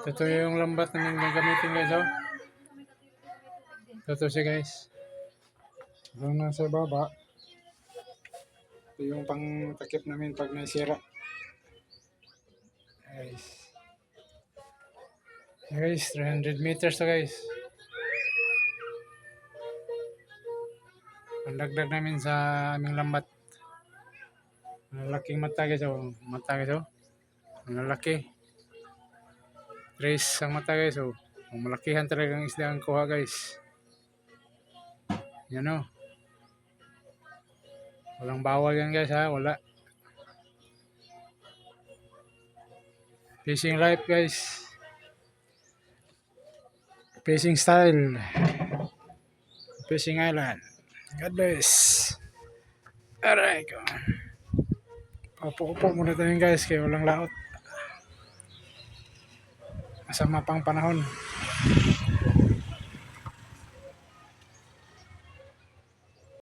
Ito yung lambat na gagamitin guys, oh. Ito siya guys. Doon na sa baba. Ito yung pang takip namin pag nasira. Guys. Guys, 300 meters to guys. Ang dagdag namin sa aming lambat. Malaking mata guys, oh. Mata guys, oh. Ang lalaki. Trace ang mata guys, oh. Malakihan talaga ang isda ang kuha guys. Yan, oh. Walang bawal yan guys, ha. Wala. Fishing life guys. Fishing style. Fishing island. God bless. Alright. Upo-upo muna tayo guys kaya walang laot. Masama pang panahon.